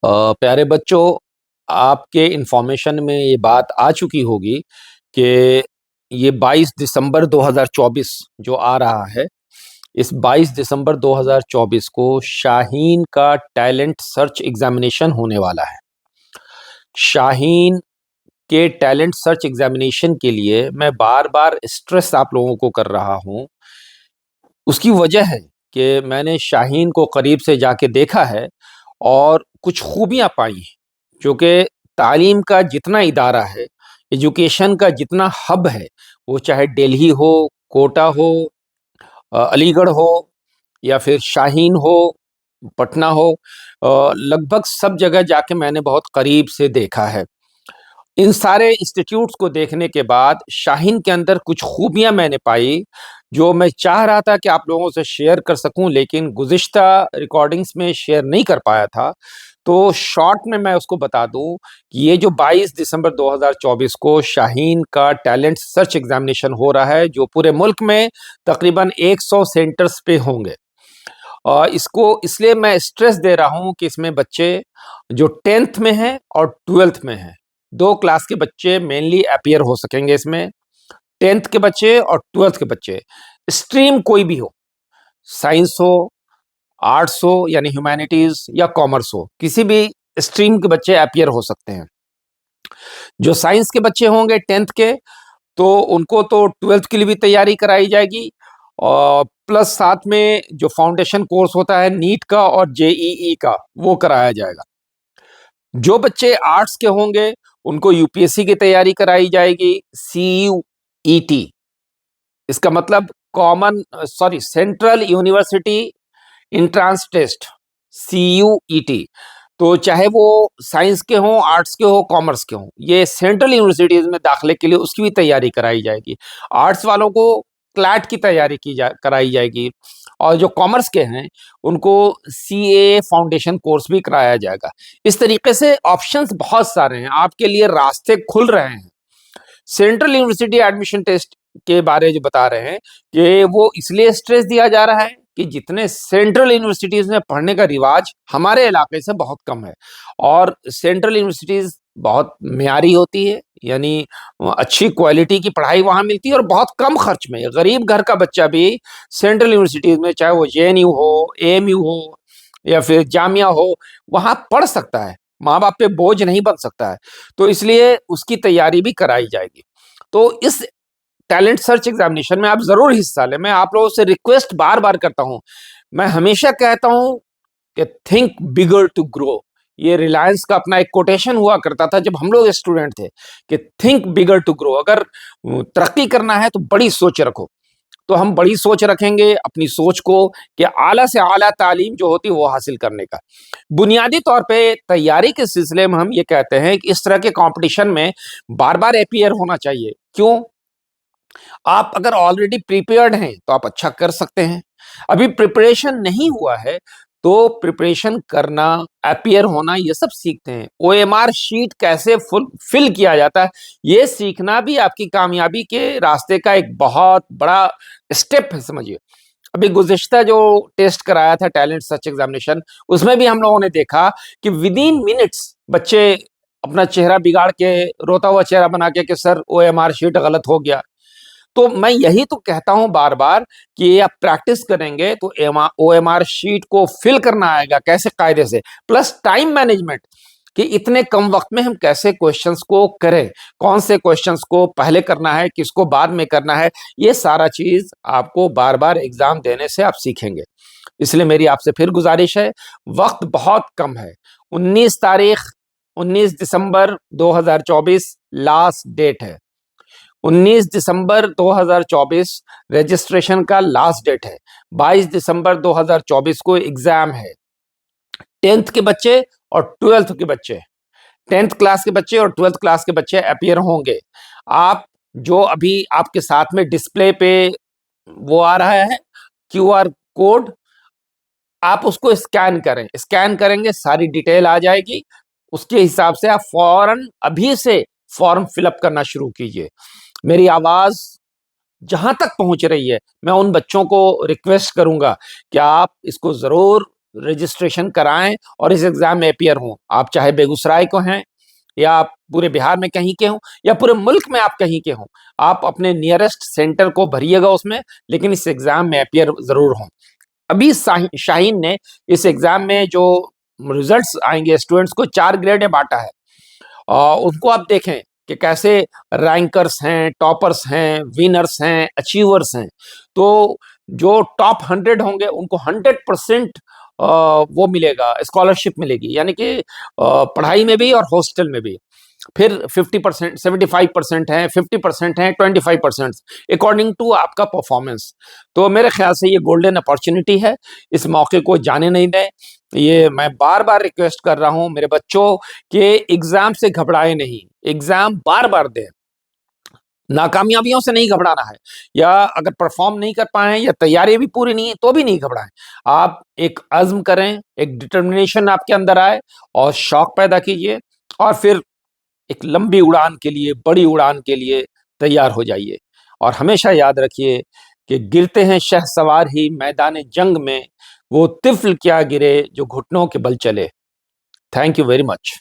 प्यारे बच्चों, आपके इन्फॉर्मेशन में ये बात आ चुकी होगी कि ये 22 दिसंबर 2024 जो आ रहा है, इस 22 दिसंबर 2024 को शाहीन का टैलेंट सर्च एग्जामिनेशन होने वाला है। शाहीन के टैलेंट सर्च एग्जामिनेशन के लिए मैं बार-बार स्ट्रेस आप लोगों को कर रहा हूँ। उसकी वजह है कि मैंने शाहीन को करीब से जाके देखा है और कुछ खूबियाँ पाई हैं, जो कि तालीम का जितना इदारा है, एजुकेशन का जितना हब है, वो चाहे दिल्ली हो, कोटा हो, अलीगढ़ हो या फिर शाहीन हो, पटना हो, लगभग सब जगह जाके मैंने बहुत करीब से देखा है। इन सारे इंस्टीट्यूट्स को देखने के बाद शाहीन के अंदर कुछ खूबियाँ मैंने पाई, जो मैं चाह रहा था कि आप लोगों से शेयर कर सकूँ, लेकिन गुज़िश्ता रिकॉर्डिंग्स में शेयर नहीं कर पाया था। तो शॉर्ट में मैं उसको बता दूँ कि ये जो 22 दिसंबर 2024 को शाहीन का टैलेंट सर्च एग्ज़ामिनेशन हो रहा है, जो पूरे मुल्क में तकरीबन 100 सेंटर्स पे होंगे। इसको इसलिए मैं स्ट्रेस दे रहा हूँ कि इसमें बच्चे जो 10th में हैं और 12th में हैं, 2 क्लास के बच्चे मेनली अपीयर हो सकेंगे इसमें। 10th के बच्चे और 12th के बच्चे, स्ट्रीम कोई भी हो, साइंस हो, आर्ट्स हो यानी ह्यूमैनिटीज़ या कॉमर्स हो, किसी भी स्ट्रीम के बच्चे अपीयर हो सकते हैं। जो साइंस के बच्चे होंगे 10th के, तो उनको तो 12th के लिए भी तैयारी कराई जाएगी और प्लस साथ में जो फाउंडेशन कोर्स होता है नीट का और जेईई का, वो कराया जाएगा। जो बच्चे आर्ट्स के होंगे, उनको यूपीएससी की तैयारी कराई जाएगी, सीयूईटी, इसका मतलब central university entrance test, CUET. तो चाहे वो साइंस के हों, आर्ट्स के हों, कॉमर्स के हों, ये सेंट्रल यूनिवर्सिटीज़ में दाखिले के लिए उसकी भी तैयारी कराई जाएगी। आर्ट्स वालों को क्लैट की तैयारी कराई जाएगी और जो कॉमर्स के हैं, उनको सीए फाउंडेशन कोर्स भी कराया जाएगा। इस तरीके से ऑप्शंस बहुत सारे हैं, आपके लिए रास्ते खुल रहे हैं। सेंट्रल यूनिवर्सिटी एडमिशन टेस्ट के बारे जो बता रहे हैं कि वो इसलिए स्ट्रेस दिया जा रहा है कि जितने सेंट्रल यूनिवर्सिटीज में पढ़ने का रिवाज हमारे इलाके से बहुत कम है और सेंट्रल यूनिवर्सिटीज बहुत मियारी होती है, यानी अच्छी क्वालिटी की पढ़ाई वहां मिलती है और बहुत कम खर्च में गरीब घर का बच्चा भी सेंट्रल यूनिवर्सिटीज में, चाहे वो जेएनयू हो, एएमयू हो या फिर जामिया हो, वहां पढ़ सकता है, माँ बाप पे बोझ नहीं बन सकता है। तो इसलिए उसकी तैयारी भी कराई जाएगी। तो इस टैलेंट सर्च एग्जामिनेशन में आप जरूर हिस्सा लें। मैं आप लोगों से रिक्वेस्ट बार बार करता हूं, मैं हमेशा कहता हूं कि थिंक बिगर टू ग्रो। ये रिलायंस का अपना एक कोटेशन हुआ करता था जब हम लोग स्टूडेंट थे कि थिंक बिगर टू ग्रो। अगर तरक्की करना है तो बड़ी सोच रखो। तो हम बड़ी सोच रखेंगे अपनी सोच को कि आला से आला तालीम जो होती है वो हासिल करने का। बुनियादी तौर पे तैयारी के सिलसिले में हम ये कहते हैं कि इस तरह के कंपटीशन में बार बार अपीयर होना चाहिए। क्यों? आप अगर ऑलरेडी प्रिपेयर्ड हैं तो आप अच्छा कर सकते हैं। अभी प्रिपरेशन नहीं हुआ है तो प्रिपरेशन करना, अपीयर होना, ये सब सीखते हैं। ओएमआर शीट कैसे फुल फिल किया जाता है, ये सीखना भी आपकी कामयाबी के रास्ते का एक बहुत बड़ा स्टेप है, समझिए। अभी गुज़िश्ता जो टेस्ट कराया था टैलेंट सर्च एग्जामिनेशन, उसमें भी हम लोगों ने देखा कि विद इन मिनट्स बच्चे अपना चेहरा बिगाड़ के, रोता हुआ चेहरा बना के कि सर ओएमआर शीट गलत हो गया। तो मैं यही तो कहता हूं बार बार कि ये आप प्रैक्टिस करेंगे तो ओएमआर शीट को फिल करना आएगा कैसे, कायदे से, प्लस टाइम मैनेजमेंट कि इतने कम वक्त में हम कैसे क्वेश्चंस को करें, कौन से क्वेश्चंस को पहले करना है, किसको बाद में करना है, ये सारा चीज आपको बार बार एग्जाम देने से आप सीखेंगे। इसलिए मेरी आपसे फिर गुजारिश है, वक्त बहुत कम है। 19 तारीख 19 दिसंबर 2024 लास्ट डेट है। 19 दिसंबर 2024 रजिस्ट्रेशन का लास्ट डेट है। 22 दिसंबर 2024 को एग्जाम है। 10th के बच्चे और 12th के बच्चे, 10th क्लास के बच्चे और 12th क्लास के बच्चे अपीयर होंगे। आप जो अभी आपके साथ में डिस्प्ले पे वो आ रहा है क्यूआर कोड, आप उसको स्कैन करें, स्कैन करेंगे सारी डिटेल आ जाएगी। उसके हिसाब से आप फौरन अभी से फॉर्म फिलअप करना शुरू कीजिए। मेरी आवाज जहां तक पहुंच रही है, मैं उन बच्चों को रिक्वेस्ट करूंगा कि आप इसको जरूर रजिस्ट्रेशन कराएं और इस एग्जाम में अपियर हों। आप चाहे बेगूसराय को हैं, या आप पूरे बिहार में कहीं के हों, या पूरे मुल्क में आप कहीं के हों, आप अपने नियरेस्ट सेंटर को भरिएगा उसमें, लेकिन इस एग्जाम में अपियर जरूर हों। अभी शाहीन ने इस एग्जाम में जो रिजल्ट्स आएंगे, स्टूडेंट्स को 4 ग्रेड में बांटा है, और उनको आप देखें कि कैसे रैंकर्स हैं, टॉपर्स हैं, विनर्स हैं, अचीवर्स हैं। तो जो टॉप 100 होंगे उनको 100% वो मिलेगा, स्कॉलरशिप मिलेगी, यानी कि पढ़ाई में भी और हॉस्टल में भी। फिर 50%, 75% है, 50% है, 25% अकॉर्डिंग टू आपका परफॉर्मेंस। तो मेरे ख्याल से ये गोल्डन अपॉर्चुनिटी है, इस मौके को जाने नहीं दें। ये मैं बार बार रिक्वेस्ट कर रहा हूं मेरे बच्चों कि एग्जाम से घबराए नहीं, एग्जाम बार बार दें, नाकामयाबियों से नहीं घबराना है। या अगर परफॉर्म नहीं कर पाए या तैयारी भी पूरी नहीं है तो भी नहीं घबराएं। आप एक अज़्म करें, एक डिटर्मिनेशन आपके अंदर आए और शौक पैदा कीजिए, और फिर एक लंबी उड़ान के लिए, बड़ी उड़ान के लिए तैयार हो जाइए। और हमेशा याद रखिए कि गिरते हैं शहसवार ही मैदान जंग में, वो तिफ़्ल क्या गिरे जो घुटनों के बल चले। Thank you very much.